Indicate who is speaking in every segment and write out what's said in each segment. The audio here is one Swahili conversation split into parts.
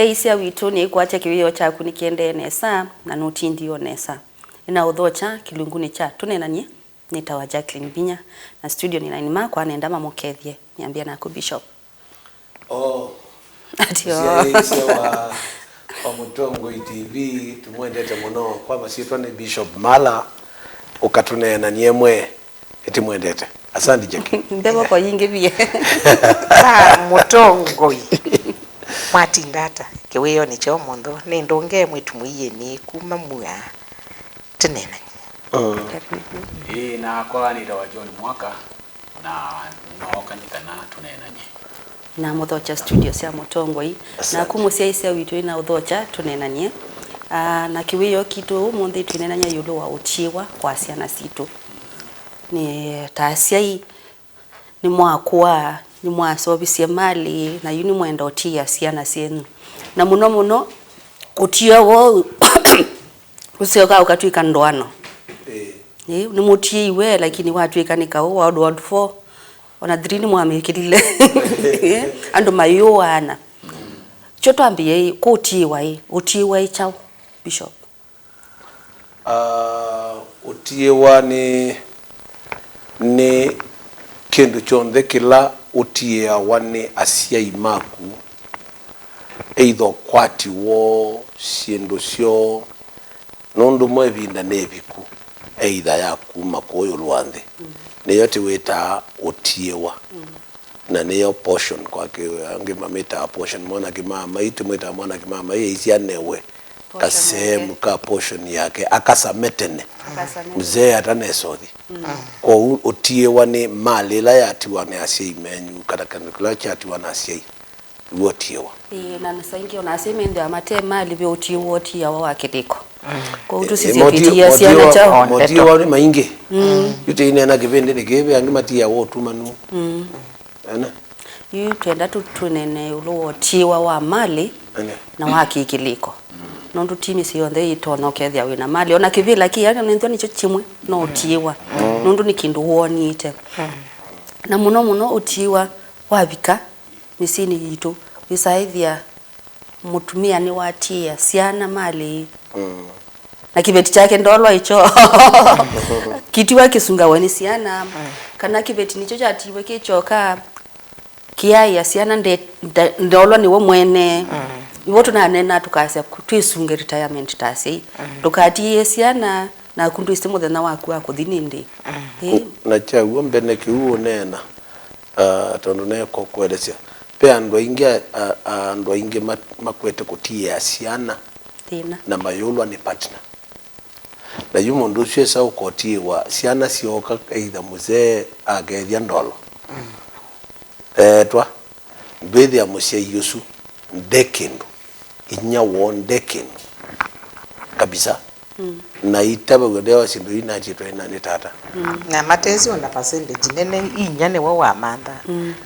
Speaker 1: Isia witu ni kuacha kiwio cha kunikiende nesa na nutindi nesa. Ina udhocha kilunguni cha Tuneenanie nitawa Jacqueline Binya na studio ni nani mako anaenda mamokethie niambia na ku Bishop.
Speaker 2: Atio. Isia wa Mutongo TV tumwendete muno kwa masitwa ni Bishop Mala ukatuneenanie mwe eti mwendete. Asante Jackie.
Speaker 1: Ndebo kwa yingi bie.
Speaker 3: Mutongo matindata kiweyo ni cho mondo ni ndonge mwitu muiye ni kuma muya Tuneenanie.
Speaker 4: Na kwa ni dawa John mwaka na ninaoka nikana Tuneenanie
Speaker 1: na muthocha studio cia Mutongo na kumusia isia witu ina uthocha Tuneenanie na kiweyo kitu mundi Tuneenanie yulu wa Utiiwa kwa ciana citu ni tasia ni mwakwa ni mwasobisie mali na yuni mwenda otia ciana cienu na muno Utiiwa usioka ukatwika ndoano ni Utiiwa lakini watwika nikao wa ward 4 ona 3 ni mwamekilile ando mayoana choto ambie ku Utiiwa ichao Bishop.
Speaker 2: Utiiwa ni kindu chonde kila Utiiwa ni asia imaku either kwati wo siendo sio nondu mwevinda nebiku either yaku makoyo lwande ne yote weta Utiiwa na neyo portion kwa ke angema meta portion mona kimama ite mweta mona kimama isia newe kasemu ka portion yake akasametene mzee atanesodi kwa Utiiwa ni mali la yatiwa ne asia imenyu katakana kula chatiwa na asia Utiiwa
Speaker 1: na nasangi onasema ndio amate mali be Utiiwa wakidiko kwa utu sisipitia siana chao
Speaker 2: Utiiwa ni maingi yute ine na kivende nikebe angimatia wotu manu ana
Speaker 1: yutenda tutunene ulo Utiiwa wa mali na wakikiliko nondu timi sionthe itonokethia wina mali ona kivila ki yani nento nicho chimwe no Utiiwa nondu ni kindu wonite na muno Utiiwa wabika misini yitu bisaithia mutumia ni watia siana mali na kibeti chake ndolwa icho kitiwa kisunga wani siana kana kibeti nicho chatiwe kichoka kiai ya siana ndolwa ni wo mwene iwo tunanena tukasya twisunge retirement tasi tukatie siana na kundu isimo na waku akuthinindi
Speaker 2: na chawo mbene kiuo nena tondu ne kokwelesya pe ando inge makwete kutia siana na mayolwa ni partner na yumo ndo shesa ukotiwa siana sioka either muzee agethia ndolo twa bethi ya musia yusu ndekindu inya won dekin kabisa na itaba godewa sindu ina chitwa ina ni tata
Speaker 3: na matezi ona percentage nene inyane wa manda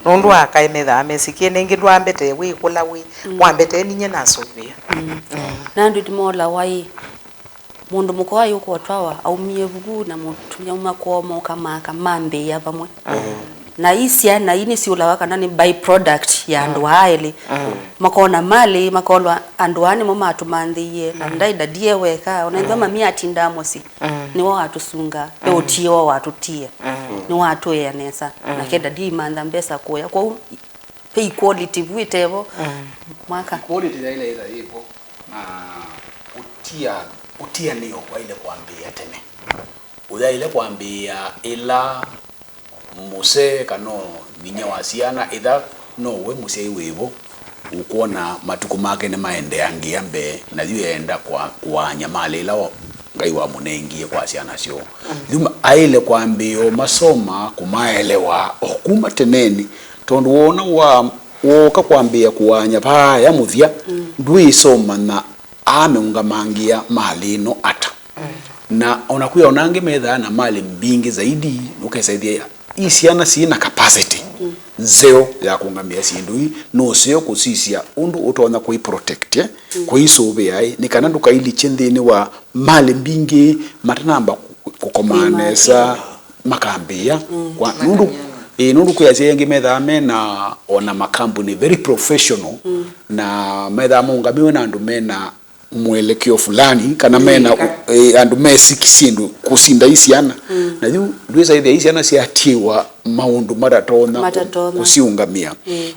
Speaker 3: nondu akaimeza amesikie nengi ndwambete wi kula wi wambete ninye nasovia
Speaker 1: na ndu dimola wai mundu mukwa yuko twawa au mievugu na mutumya umakoma kama mambe ya bamwe na isia na ini si ulawaka nani by product ya anduaili makona mali makolwa anduani mama atumandhiye na ndaida die weka unaenza mami atindamosi ni watu sunga pe Utiiwa watu tie ni watu ya nesa na kenda di manda mbesa koya kwa pe quality vitevo mwaka
Speaker 4: quality ile ipo utia niyo kwa ile kuambia tene uya ile kuambia ila muse kano ninye wasiana either no we muse iwevo ukona matuko make ne maende angiambe na yuenda kwa nyamale la ngai wa munengie kwa siana sio yuma aile kwambio masoma kumaelewa okuma teneni tondu wona wa woka kwambia kuanya paya muthia ndui soma na ameungamangia mali no ata na onakuya onange medha na mali mbingi zaidi ukasaidia isiana sina capacity zero ya kungamia sindu no sio kusisia undu utona kui protect kuisobe yai nikana ndukaili chendeni wa mali mbingi matanamba kukomanesa makambia kwa undu nundu kwa yengi methame na ona makampuni very professional na methame ungamiwe na andu mena mwelekeo fulani kana mena andu mesikisindu kusinda isiana na yu ndwisa ile isiana ciatiwa maundu maratona kusiungamia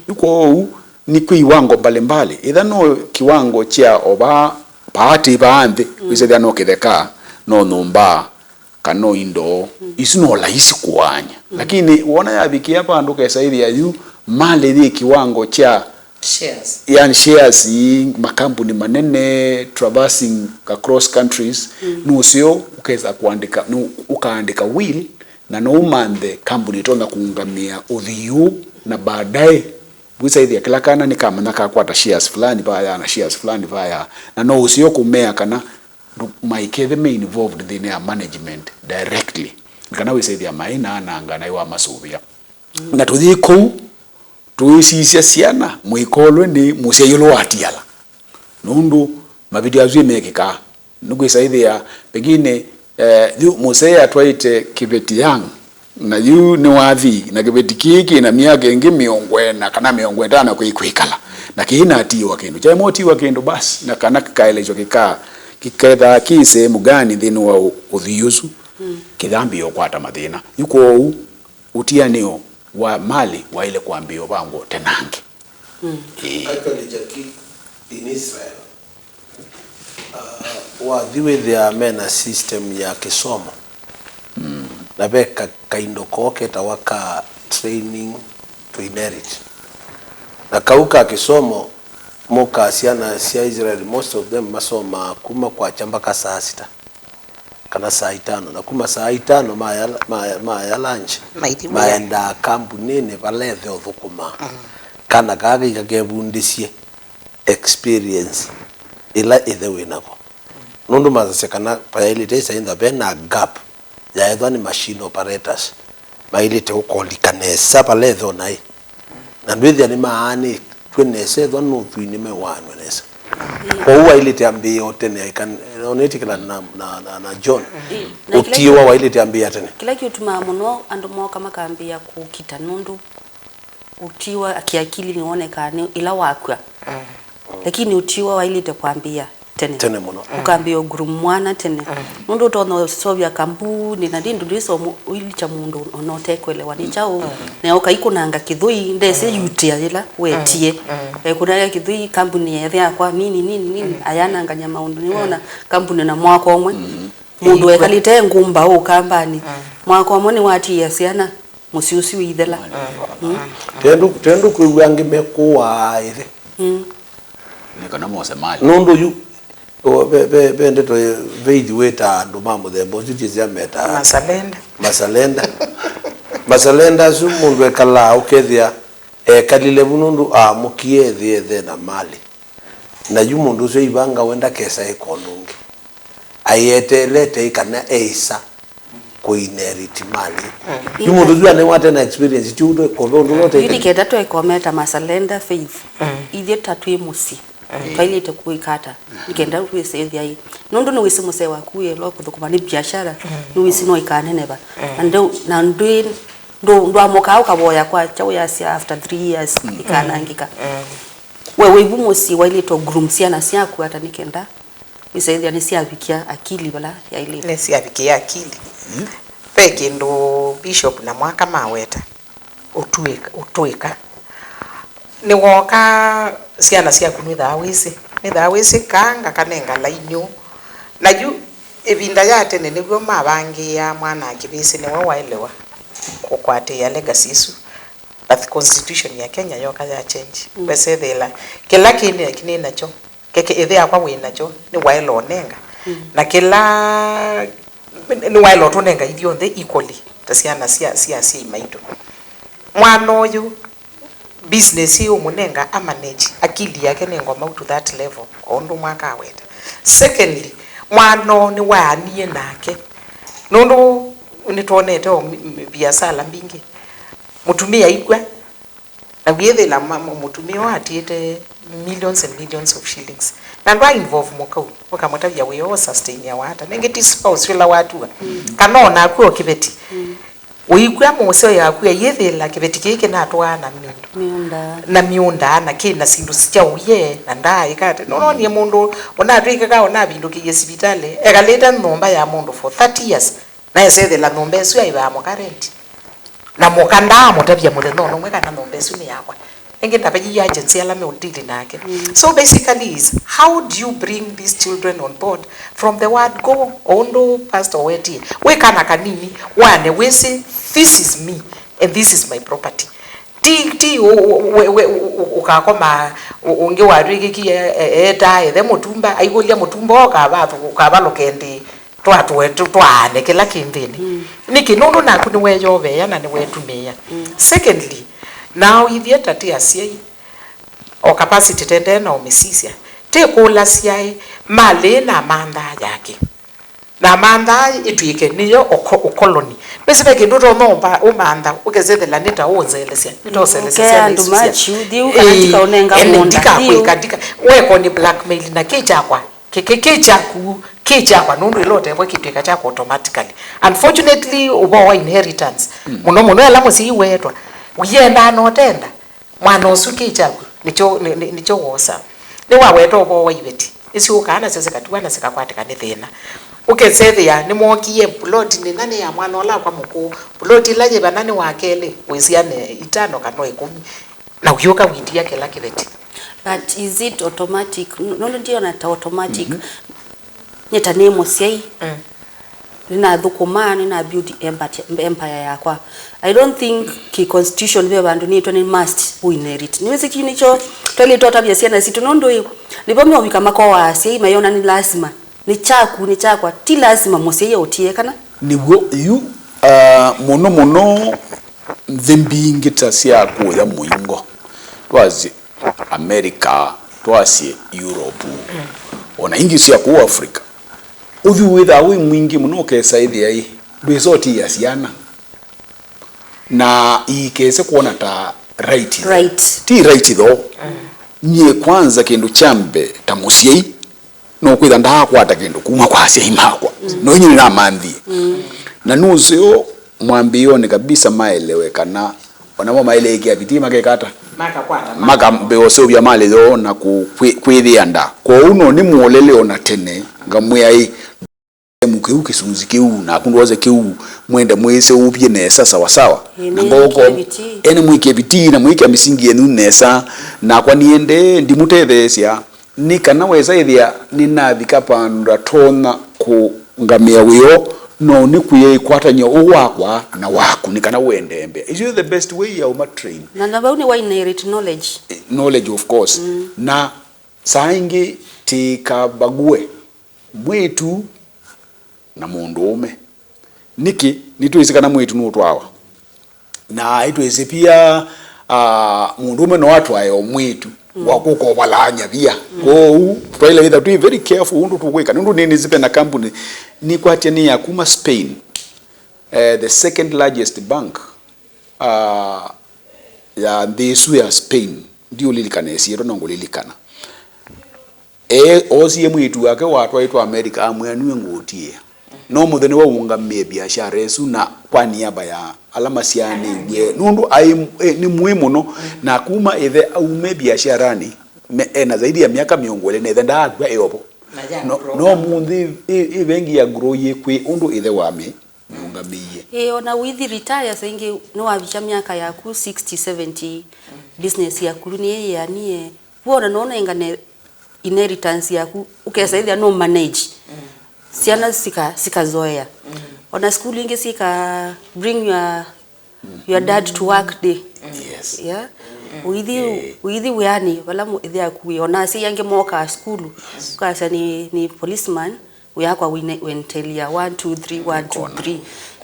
Speaker 4: yuko ni kiwango mbalimbali itha no kiwango chia oba paati baanthe wisethia no kitheka no numba kano indo isino rahisi kuanya lakini uona yabikia pandu kesaidia yu mali ni kiwango cha
Speaker 3: shares
Speaker 4: yani shares makampuni manene traversing across countries nusio ukeza kuandika ukaandika will na no umanthe company tona kuungamia uthiu na baadaye wisaidia kila kana ni kama nakakwata shares fulani baya na shares fulani baya na no usio kumea kana maikethe me involved in their management directly kana wisaidia maina nanga na iwa masubia na tuthiko tuisisia siana muikolwe ni musia yolo atiala nundu mavidio azwi mekika nugwisaidia pengine musea twaite kibeti yang na yu ni wathi na kibeti kiki na miaka ingi miongwena kana miongwendana kuikwikala na kina atiwa kindu cha motiwa kindu basi na kana kaelejo kiketha kise mugani thini wa uthiusu kithambi yokwata mathina yuko utianio wa mali wa ile kuambio bango tenange
Speaker 2: actually Jackie in Israel wathiwe their mena system ya kisomo na beka kaindo koke tawaka training to inherit na kauka kisomo moka asiana sia Israel most of them masoma kuma kwa chamba ka saa 6 kana saa 5 na kuma saa 5 maya lunch maenda kampuni ne balethe othukuma kana kage ikakebundisie experience ila ithe nako nundu masekana pailite sa inda bena gap ya ethani machine operators mailite ukolikanesa balethe onai na ndwithia ni maani twenese thonu twini me wanwesa kwa huwa ile tiambia tena ikaonetikana na John Utiiwa wa ile tiambia tena
Speaker 1: kila kiutuma muno andu moka makambia kukita nundu Utiiwa akiakili nionekane ila wakwa lakini Utiiwa wa ile tekwambia tene
Speaker 2: muno
Speaker 1: ukambia guru mwana tene nundu tono sovya kampuni na dindu ndiso ili cha mundu onotekwelewa ni chao na ukaikunanga kithui ndese yutia ila wetie kunaga kithui kampuni yethia kwa nini ayana nganya maundu niona kampuni na mwako omwe mundu ekalite ngumba ukambani mwako omwe ni watia siana musiusi withela
Speaker 2: tendu kuyange mekuwa ile
Speaker 4: nikana mose mali
Speaker 2: nundu yu bende to veidi weta ndo mambo the bositi zia meta masalenda su mundu ekala ukethia kalile bunundu mukie the na mali na yu mundu so ibanga wenda kesa ekonungi ayete lete ikana eisa ko inherit mali yu mundu zua ne wata na experience chudo ko ndo lote
Speaker 1: yidi keda to ekometa masalenda faith ide tatwe musi twaile te kuikata ngenda kwesethia hii nundu no wisi muse wakuye lo kuthukuma ni biashara no wisi no ikanene ba na ndo amoka ukaboya kwa chao ya sia after 3 years ikanangika wewe ibu musi waile to groomsia na sia ku hata nikenda wisethia ni sia bikia akili bala ya ile
Speaker 3: ne sia bikia akili peke ndo bishop na mwaka maweta utuika ni woka siana sia kunitha wisi kanga kanenga lainyo na ju ebinda yate ne nibwo mabangi ya mwana akibisi ne waelewa kokwate ya legacy isu but constitution ya Kenya yoka ya change bese thela kila kini nacho keke ethe akwa we nacho ni waelo nenga na kila ni waelo tonenga ithionthe equally tasiana sia maito mwana oyu business hiyo munenga manage akili yake nengoma to that level ondu mwaka weta secondly mwana ni waanie nake nondo nitwonete biashara mbingi mutumia ikwa na wethe la mutumia watiete millions and millions of shillings na ndo involve mokau wakamota ya we all sustain ya wata nengeti spouse wala watu kanona kwa kibeti uikwa mose yaku yethela kibetikike na atwana na miunda na kina sindu cia uye na ndai kate no ni mundu ona atwika ka ona bindu ki sibitale ekaleta nomba ya mundu for 30 years na yethela nomba esu ya iba mokarenti na mukanda mutabia mutheno no mweka na nomba esu ni yakwa engine tabaji ya agency ala me udili nake. So basically is how do you bring these children on board from the word go ondo pastor weti we kana kanini wane we say this is me and this is my property ti ukakoma unge wariki ki eta ethe mutumba aigolia mutumba okaba lokendi twatu wetu twane kila kindini niki nono naku ni weyobe yana ni wetumia. Secondly, now ithieta ti asiai o capacity tende na omisisia te kula siai male na manda yake na manda itwike niyo okoloni bese kindu to nomba umanda ukezethela nita onzelesia nitoselesia
Speaker 1: andu machu diu katika onenga munda
Speaker 3: ndika weko ni blackmail na kichakwa kichakwa nundu ilote bwe kitwika chako automatically. Unfortunately ubo inheritance muno ela musi wetwa uyenda notenda mwana osuki chakwa nicho wosa ni waweto bo waibeti isi ukana sese katwana sikakwatika ni thina uketsethia ni mokie plot ni nani ya mwana ola kwa muku plot laje banani wakele wesiane 5 kana 10 na uyoka witia kila kibeti.
Speaker 1: But is it automatic? No ndio na automatic nyeta nemo sei nina thukuma nina build empire yakwa. I don't think ki constitution we bandu ni to ni must who inherit niwezi kinicho tole tota bia siana situ nondo hiyo nibomwe obika makowa sei mayona ni lazima ni chakwa ti lazima moseye otie kana
Speaker 4: niwo yu mono thembingita cia kuya muingo twazi America twasi Europe ona ingi cia ku Africa uthi witha wi mwingi muno kesaithia i resort ya ciana na ikese kuona ta right ti right tho nye kwanza kindu chambe ta musiei no kwitha ndakwata kindu kuma kwa ciai makwa no nyini na manthi na nucio mwambio ni kabisa maelewekana ona mo maelekea bitima kekata maka beoso bya male tho na kwithianda ko uno ni muolele ona tene ngamwe ai mukiu kisunzi kiu na kundoze kiu mwende mwese ubye nesa sawa sawa ngoko ene mwike biti na mwike misingi yenu nesa na kwa niende ndimutethesia ni kana weza ithia ninabika pandra tona ku ngamia wiyo no ni kuye kwatanyo uwakwa na waku ni kana wendembe. Is you the best way ya uma train
Speaker 1: na nabau ni wa inherit knowledge
Speaker 4: of course na saingi tikabague mwetu na mundu ume niki nitwizikana mwetu nutwawa na itweze pia mundu ume no watu ayo mwetu wakuko balanya bia go twile with be very careful undu tukweka nundu nini zipe na company ni kwatia ni ya kuma Spain the second largest bank ya ndisu ya Spain ndio lilikana esiro no ngulilikana osie mwitu wake watu aitwa America amwanwe ngutie no muthene wa ungamie biashara esu na kwa niaba ya alama siani ye nundu ni muhimu no na kuma ethe aume biasharani na zaidi ya miaka miongo ile ethe ndagwa eyobo no mundi ivengi ya grow ye kwe undu ethe wame ungamie
Speaker 1: ona with retire sengi no wabicha miaka yaku 60 70 business yaku ni yani wona nona ingane inheritance yaku ukesaidia no manage siana sikazoea ona school ingi sika bring your dad to work day yeah uithi weani wala mu ithia kuiona si yange moka school kasa ni policeman uyakwa wentelia 1 2 3 1 2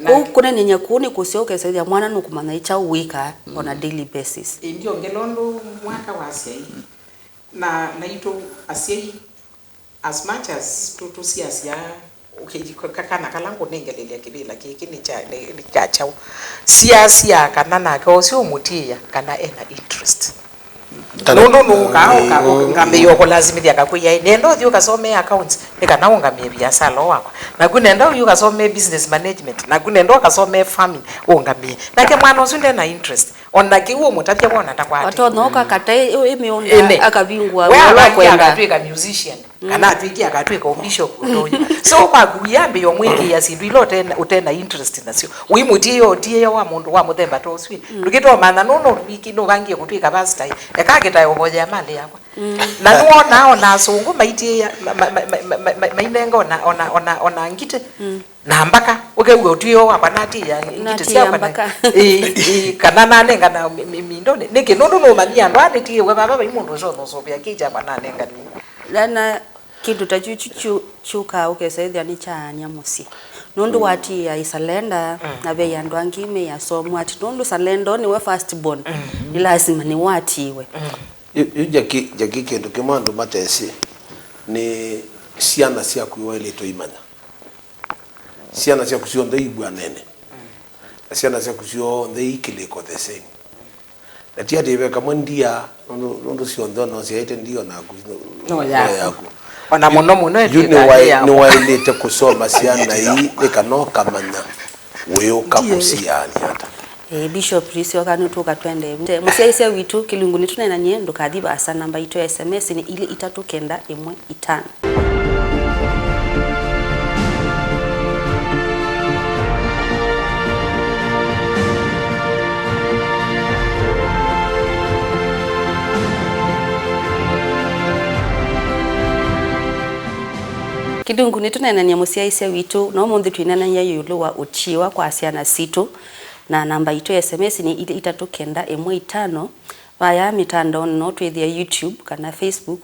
Speaker 1: 3 kuna nenya kuone kusioka saidia mwana no kumana icha wika on a daily basis
Speaker 3: ndio ngelondo mwaka wa sei na ito asiei as much as to siasia ukijikakana kalango nengelele kibila kiki ni chao siasia kana na ka osio mutia kana ena interest no ka ngambe yoko lazimithia kakuya nendo thio kasome accounts nikana ungamie biashara wako na kunenda uyu kasome business management na kunenda kasome farming ungamie nake mwana usunde na interest ona kiwo mutavya bona takwati
Speaker 1: watu noka kate imiunda akavingwa
Speaker 3: wala kwenda atwika musician kana atwiki akatwika bishop utoyo so kwa kuyambe yo mwingi ya sindu ilote utena interest nasio uimutiyo tiyo wa mundu wa muthemba toswi rukito mana nono wiki no gangie kutwika pastor ekageta yoboja mali yakwa na nuona ona sungu maiti mainengo ona ngite na mbaka ukeuga utiyo wa nati ya ngite sia mbaka kana nane kana mindone niki nono no mania ndo ati we baba imundu so no so bya kija banane ngani
Speaker 1: lana kindu tachuchu chuka ukesethia ni chanya musi nundu wati ya isalenda na be yandu angime ya somo ati nundu salendo ni we first born ni lazima ni watiwe
Speaker 2: jaki kindu kimandu matesi ni ciana cia kuiwa ile toimanya ciana cia kucio ndei bwa nene ciana cia kucio ndei kiliko the same na tia debe kama ndia nundu cio ndono cia ite ndio na
Speaker 3: no yaku ona muno
Speaker 2: ni wailite kusoma ciana hii ikanoka manya weuka kusiani hata
Speaker 1: Bishop Risio kanu tuka twende musiaise witu kilunguni tunena nye ndukathiba asa namba itu ya SMS ni ile 3915 Kidungu ni tunenania musiaise witu no munthi twinenania yulu wa Utiiwa kwa asiana situ na namba itu ya SMS ni ile 3915 vaya mitandao no twithia YouTube kana Facebook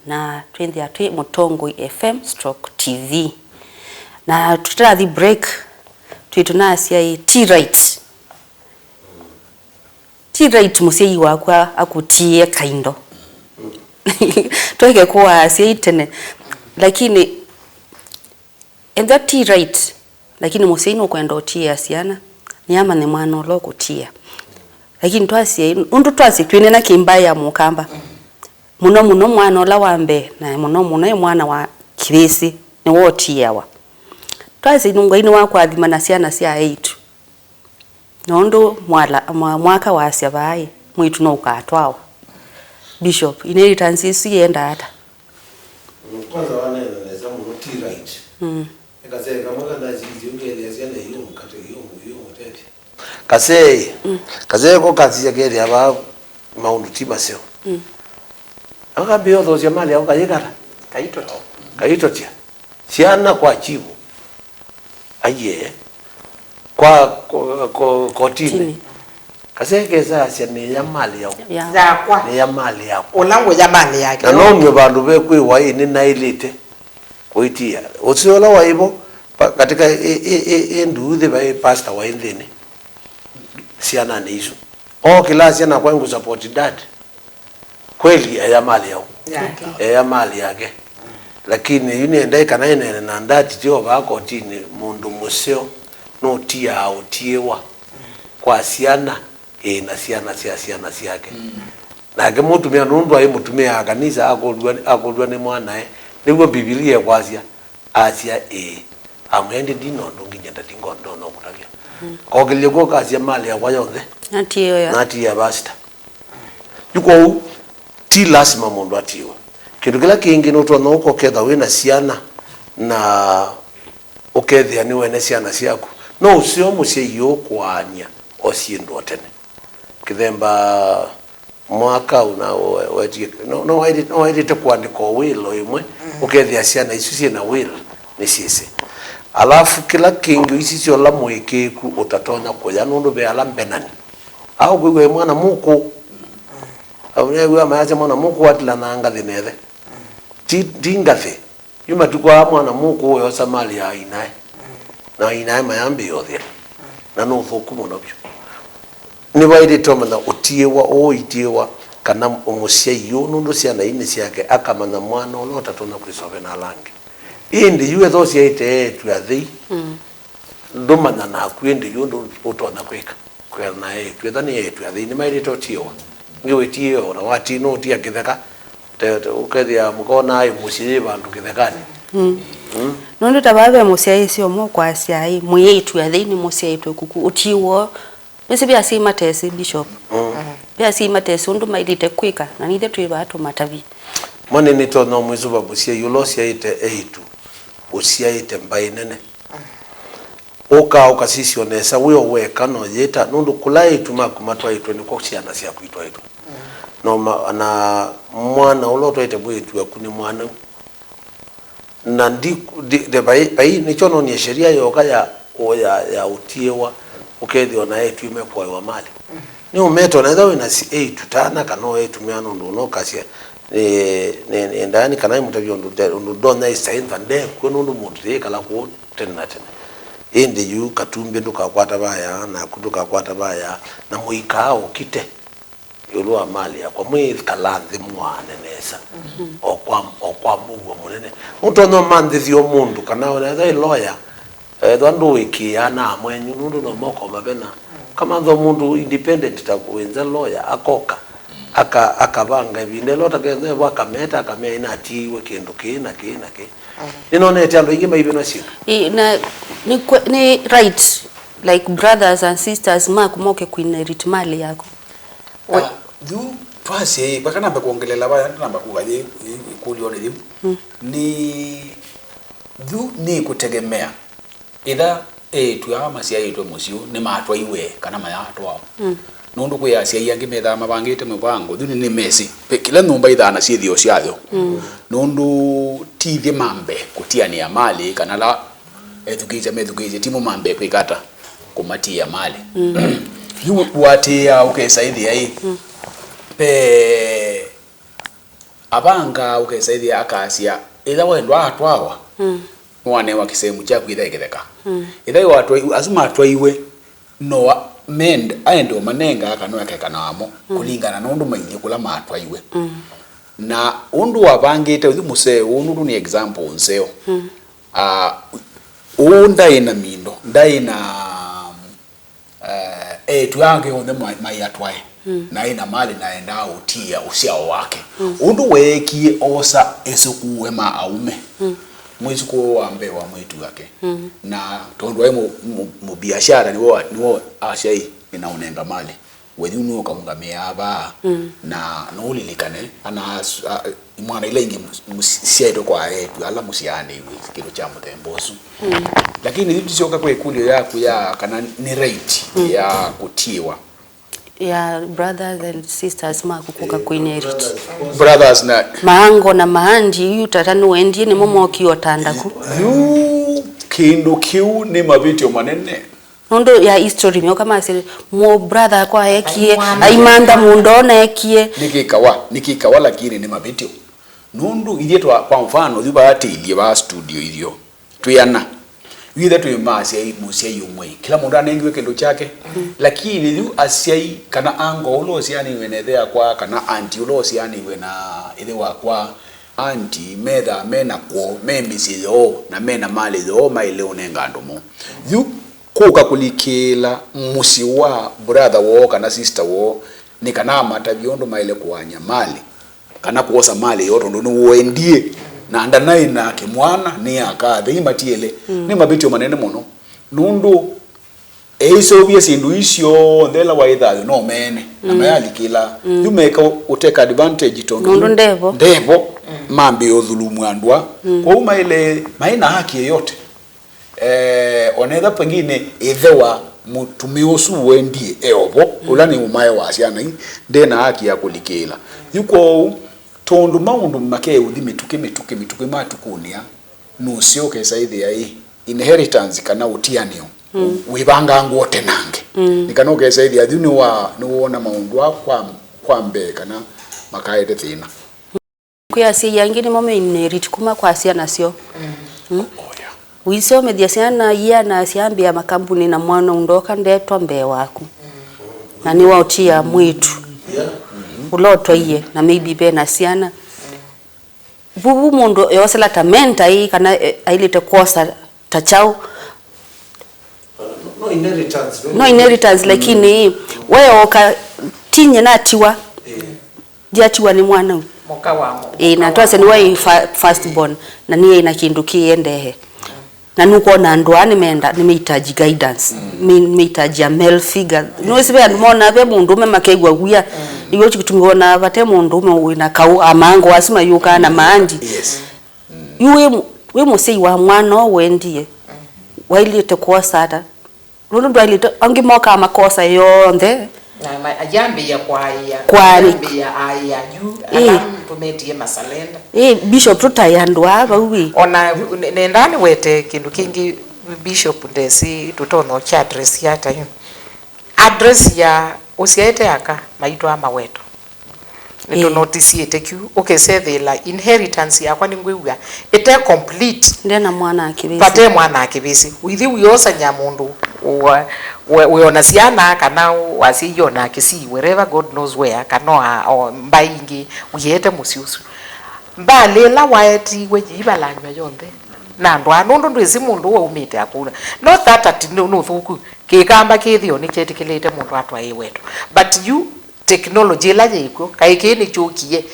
Speaker 1: na twithia twi Mutongo FM/TV na tutarathi break twitunasia T-right musiai wakwa akutie kaindo tweke kwa asia itene lakini and that T-right lakini musiai no kwenda utia asiana nyama ni mwana lo kutia lakini twasi undu twasi twine na kimbaya mukamba muno mwana la wambe na muno mwana wa kirisi ni wotiawa twasi nungwa ini wa kwathima na ciana cia 8 nondo mwaka wa cia bai mwitu no ukatwao Bishop inheritance yenda hata
Speaker 2: kwanza wanene neza mu T-right ekaze kama kana ziziongele ziana hiyo mkate hiyo kase ko kazi yake aba maundu timasio akabio thosya mali au kayikara kaitotia ciana kwa chivu aye kwa kotini kase kesa cia ni ya mali yao
Speaker 3: yakwa
Speaker 2: ni ya mali yao
Speaker 3: olango ya mali yake
Speaker 2: na no mwe bandu be kwi wa ini na ilite kuitia usiola wa hivyo katika nduthi ba pastor wa indini siana ni hizo kila siana kwa ngu support dad kweli ya mali yao ya mali yake lakini yune ndai kana ine na ndati tio bako tini mundu museo no tia Utiiwa kwa siana na siana siake na ke mutumia nundu ai mutumia kanisa akolwa ni mwana niguo Biblia kwasia asia amwende dino ndunginya ndatingondo no kutavya kogelye go kazi ya mali ya kwayonde nati ya basta yuko ti lazima mundu atiwa kindu kila kingi no twa no koketha wina ciana na ukethia ni wene ciana ciaku no ucio mucie yo kwanya ocindo tene kithemba mwaka una wetie no waidite kuandika wilo imwe ukethia ciana icio ciena wilo ni sisi alafu kila kingi isi cio la mwekeku utatonya kuya nundu be ala mbenani au gwe mwana muku au ne gwe amaje mwana muku atila nanga thinethe tingathe yuma tukwa mwana muku yo samali ya inae na inae mayambi yothe na no thuku muno byo ni waide tomana Utiiwa kana umucie yo nundu ciana ini ciake akamana mwana uno tatona kwisove na langi indi yuwe those yaite twathi ndumana na kwende yundu utona kwika kwena twethani twathi ni maire Utiiwa ngiwetie ona wati no tia kitheka te ukethia mukona ai muciĩ bandu kithekani
Speaker 1: nondu tababe muciĩ cio mo kwa ciai muyitu ya thini muciĩ tu kuku Utiiwa bisi bia si matesi bishop bia si matesi undu maidite kwika na nithe twi batu matavi
Speaker 2: mone ni to no mwizuba muciĩ yulo ciaite eitu uciaite mbai nene uka sisio nesa uyo weka no yeta nundu kulai tumakumatwa itwe ni kwa ciana cia kwitwa itwe no na mwana ulo twaite mwitu akuni mwana na ndi de bai ni chono ni sheria yoka ya Utiiwa ukethio na yetu imekwa wa mali ni umeto na thawe na si eitu tana kano yetu miano ndo no kasia ne ndani kana mutavyo ndo dona isainza nde kwenu ndo mutire kala ko tena ende yu katumbe ndukakwata baya na kudukakwata baya na muikao kite yulu amali kwa mwi kalanze mwane nesa okwa mungu munene utono mandizio mundu kana ona dai lawyer ndo wiki ana mwenyu nundu no moko mabena kama ndo mundu independent takuenza lawyer akoka akabanga binde lota kene bakameta akamea ina atiwe kendo kina inone tando ingi maibe no sio
Speaker 1: na ni right like brothers and sisters moke kuinherit mali yako
Speaker 4: du twase bakana bakuongelela baya namba kugaje kulione dim ni kutegemea either tuyama cia yitwe musio ni matwa iwe kana mayatwa nundu kuya cia yangi metha mabangite mubango thuni ni mesi kila numba ithana cithio ciayo nundu tithi mambe kutiania mali kana la edukije timu mambe kwikata kumatia mali yu watia ukesaidia hii pe abanga ukesaidia akasia ila wendo atwawa mwane wa kisemu cha kwithegetheka ila watu azuma atwaiwe no mend aendo manenga akano yake kanamo kulingana na undu maingi kula matwaiwe na undu wabangite uthi muse undu ni example nseo unda ina mindo ndaina tuyange onde mayatwae na ina mali naenda utia usiao wake undu wekie osa esukuwe ma aume mwezi ko ambe wa mwitu yake na tondwa mu biashara niwo ashai inaunenga mali wethi uno kamungamia aba na no ulilikane ana mwana ile ingi musiedo kwa yetu ala musiane kilo cha mutembosu lakini hivi sio kwa ikulio yako ya kana ni rate ya kutiwa
Speaker 1: ya brothers and sisters makukuka kuinherit
Speaker 4: brothers na
Speaker 1: maango na maanji yutatanu wendie ni momo kiotandaku
Speaker 4: kindu kiu ni mabitio manene
Speaker 1: nondo ya history myo kama siri mo brother kwa ekie aimanda mundona ekie
Speaker 4: nikikawa lakini ni mabitio nundu ilietwa kwa mfano thiba ati ilie ba studio ilio tuyana withe tuyimasi musia yumwe kila mundu anengiwe kendo chake lakini liu asiai kana ango ulo siani wenethea kwa kana anti ulo siani wena ile wakwa anti medha mena ko memisizo na mena mali zo maile unenga ndomo yu kuka kulikila musi wa brother wo kana sister wo ni kana matabiondo maile kuanya mali kana kuosa mali yoto ndo nuendie na andanaye na kimwana ni akathe imatiele ni mabitio manene muno nundu eiso bia sindu icio ndela waitha no mene na mayali kila yumeka uteka advantage tondo
Speaker 1: nundu ndevo
Speaker 4: mambe odhulumu andwa kwa uma ile maina haki yote onetha pengine ethewa mutumiosu wendie eobo ulani umaye wasiana ndena haki ya kulikila yuko tondu maundu make uthi mituke matukunia nusio kesaithi ya inheritance kana utianio wibanga ngote nange nikano kesaithi ya thini wa nuona maundu kwa mbe kana makaide thina
Speaker 1: kuya si yangini mome inherit kuma kwa sia nasio wiso media siana ya na siambia makambuni na mwana undoka ndetwa mbe waku na ni wautia mwitu uloto iye na maybe bena siana bubu mundu yosela tamenta hii kana ailite kosa tachao no inheritance lakini wewe oka tinye natiwa Diachiwa ni mwana
Speaker 3: Moka wamo.
Speaker 1: na twase ni wai first born na niye ina kindu kiendehe. Na nuko na ndoa nimehitaji guidance. Nimehitaji a male figure. No sibe andumona be mundu makegwa guya. Iyo chikutumona bate mundu wina kau amango asima yuka na maandi.
Speaker 2: Yes.
Speaker 1: We musei wa mwana wendie. Wailite kwasata. Lulu ndwailite angimoka makosa yonthe.
Speaker 3: Na ajambi ya kwaya.
Speaker 1: Ajambi
Speaker 3: ya aya juu. Alamu tumetie masalenda.
Speaker 1: Bishop tutayandwa aba uwi.
Speaker 3: Ona nendani wete kindu kingi bishop ndesi tutono cha address yata yu. Address ya usiaete aka maitwa ama weto. Nito notice yete kiu. Okay, say the la inheritance ya kwa ngwiwa. Ite complete.
Speaker 1: Ndena mwana akibisi.
Speaker 3: Pate mwana akibisi. Withi uyosa nyamundu. Uona siana kana wasiyona kisi wherever God knows where kana o mbaingi uyete musiusu. Mbalela waeti wejibala yonthe. Na ndo ezi mundu wa umite akuna. Not that at no thuku. Kikamba kithio ni chetikilete mundu atwa wetu. But you technology la yiko kaikeni chokie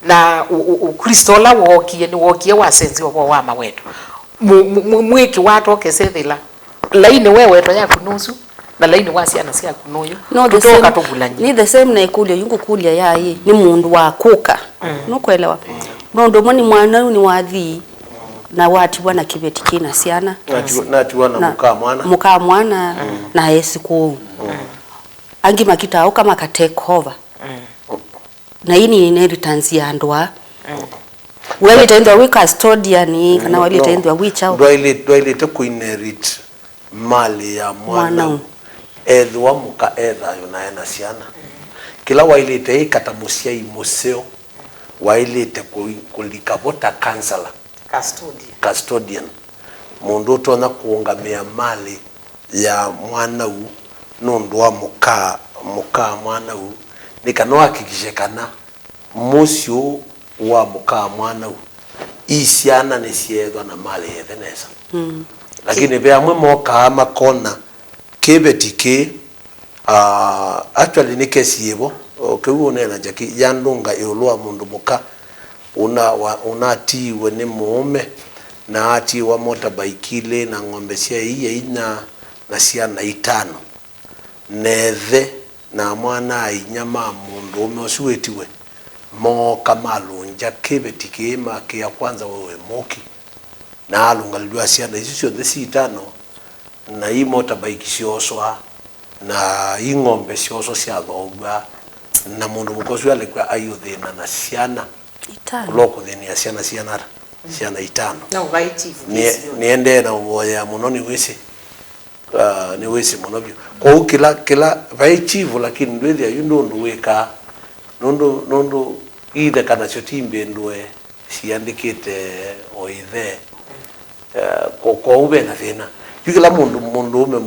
Speaker 3: na ukristola wokie ni wokie wa sensi wa mawetu. Mwiki watu okesethila. Laini wewe to ya kunusu na laini wasi anasia kunoyo.
Speaker 1: No,
Speaker 3: tutoka tubulanye.
Speaker 1: Ni the same na ikulia yungu kulia yayi ni mundu wa kuka. No kwelewa. Ndo moni mwana ni wathi na wati wana kibeti kina siana.
Speaker 2: Na tuwana
Speaker 1: muka mwana na esiku. Angi makita au kama ka take over. Na hii ni inheritance ya ndoa. Wewe itaendwa we custodian kana wale itaendwa we chao.
Speaker 2: Ndo ile te inherit mali ya mwana. Edwa muka edha yunaena siana. Kila wailete katamusia imoseo wailete kulikavota counselor custodian mundu tona kuungamia mali ya mwana u nundu wa muka mwana u nikano hakikishekana musio wa muka mwana u isiana nesiedwa na mali yevenesa. Lakini be amwe moka makona kebetike actually nikesiebo okewone na jaki yandunga yolwa mundu muka unatiwe ni mume na ati wa motorbike na ng'ombe cia ina na ciana 5 nethe na mwana inyama mundu ume usuetiwe moka malunja kebetike make ya kwanza wewe moki na alungalwa ciana icio the 5 na hii motorbike cioswa na ing'ombe cioso cia thogwa na mundu mukosu alikuwa ayuthina na ciana
Speaker 1: 5
Speaker 2: loko thini ya ciana 5
Speaker 3: na uvaiti
Speaker 2: niende na uvoya muno ni wisi muno bio kwa kila vai chivu lakini ndwethia yundu weka nundu ile kana chotimbe ndwe ciandikite oithe kwa ube na thina yukila mundu ume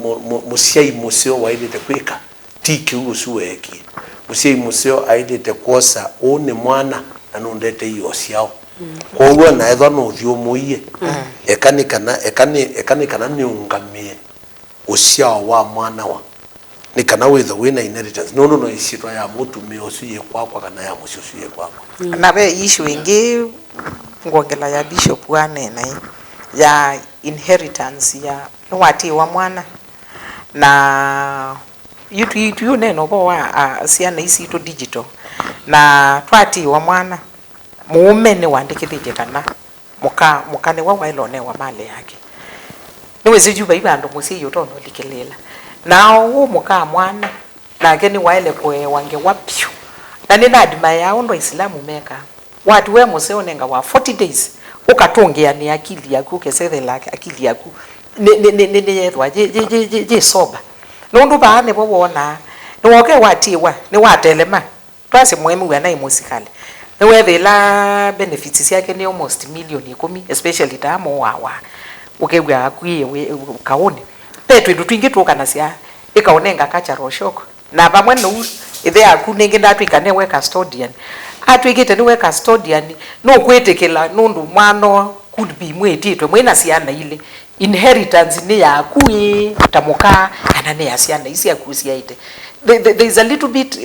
Speaker 2: musiai museo wailite kwika tiki usuweki musiai museo ailite kosa one mwana na nundete hiyo siao kwa hiyo na edho no thio muiye ekanikana niungamie usiao wa mwana wa nikana witho wina inheritance no isitwa ya mutu miosuye kwakwa kana ya musuye kwakwa.
Speaker 3: Na be issue ingi ngongela ya bishop wanena ya inheritance ya wati wa mwana na you neno kwa siana isi to digital na twati wa mwana muumene wandikithije kana mukane wa wailone wa mali yake niwe sijuba ibando musi yotono likelela na wo muka mwana na geni waile kwe wange wapyu na nina adima yao ndo Islamu meka watu we museo nenga wa 40 days ukatungia ni akili yaku ukesethela akili yaku ne yethwa je soba nundu baane bo wona ni woke watiwa ni watelema twase mwemu wa na imusikale ni wethela benefits yake ni almost million 10 especially tamo wa ukegwa akwie kaone petwe ndutwingi tukana cia ikaonenga kacha roshoko na bamwe no ithe aku ningi ndatwika ne we custodian atwikite ni we custodian no kwetekela nundu mwana could be mwetitwe mwina ciana ile inheritance ni yaku tamuka kana ne ciana isi akuciaite there is a little bit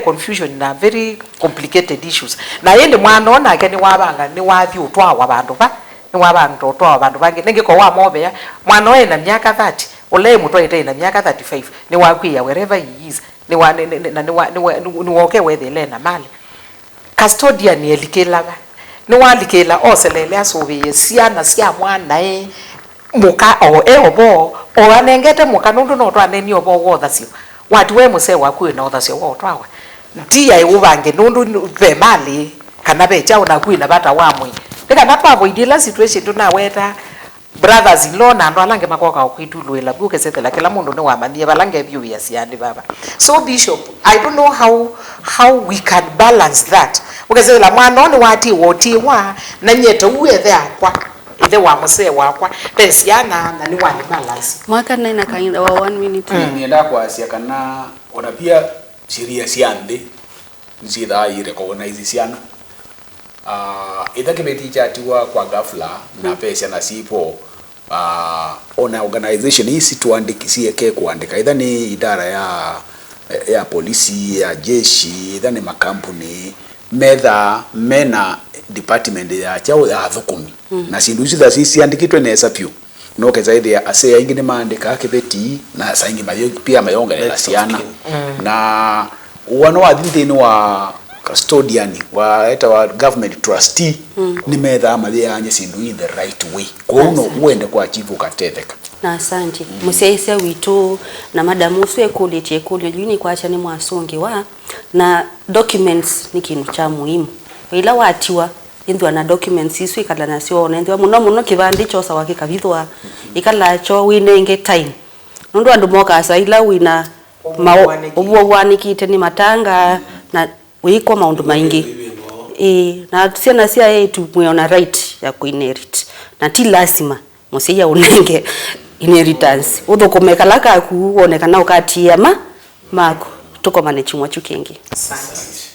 Speaker 3: confusion na very complicated issues na yende mwana ona ke ni wabanga ni wathi utwa abandu ba ni wabanga utwa abandu bangi ningiko wa mobe mwana we na miaka 30 ole mutwa ite na miaka 35 ni wakwiya wherever he is ni wa ni woke wethele na mali custodian ni elikela ba ni walikela oselele asobe siana sia mwana muka obo o anengete muka nundu no twa neni obo wothacio watu we muse waku na othacio wo twawe ntia iubange nundu be mali kana be chao na kuina bata wamwe ndika na pavo idila situation tuna weta brothers in law na ndo alange makoka okwitulwela buke setela kila mundu ne wamanie balange byo yasiandi baba. So Bishop, I don't know how we can balance that because la mwana ni wati wotiwa na nyeto uethe akwa ithe wa muse wakwa pesiana na ni wani balance
Speaker 1: mwaka nena kainda wa 1 minute
Speaker 4: nienda kwa asia kana ona pia sheria siande nzida i recognize siana itha kibeti chatiwa kwa ghafla na pesa na sipo ona organization hii tuandikisie ke kuandika idha ni idara ya polisi ya jeshi idha ni makampuni mena department ya chao ya thukumi na sindu ici sisi andikitwe nesa pyu no keza ithia ase aingi ni maandika kibeti na saingi mayo pia mayongerera ciana na wano wa thini wa custodian wa eta wa government trustee ni metha mathia anye sindu in the right way kwa uno uende kwa chifu katetheka
Speaker 1: na asante museisia witu na madamu swe quality juni kwa acha ni mwasongi wa na documents ni kintu cha muhimu ila watiwa indwa na documents isu ikala nasio nendwa muno kibandi chosa wakikabithwa ikala cho winenge time nundu andu moka asa ila wina obwo wanikite ni matanga na wiko maundu maingi na siana sia yetu mweona right ya kuinherit na ti lazima museia unenge inheritance uthukumeka laka kuonekana ukatia mako tuko manechimwa chukengi.
Speaker 3: Asante.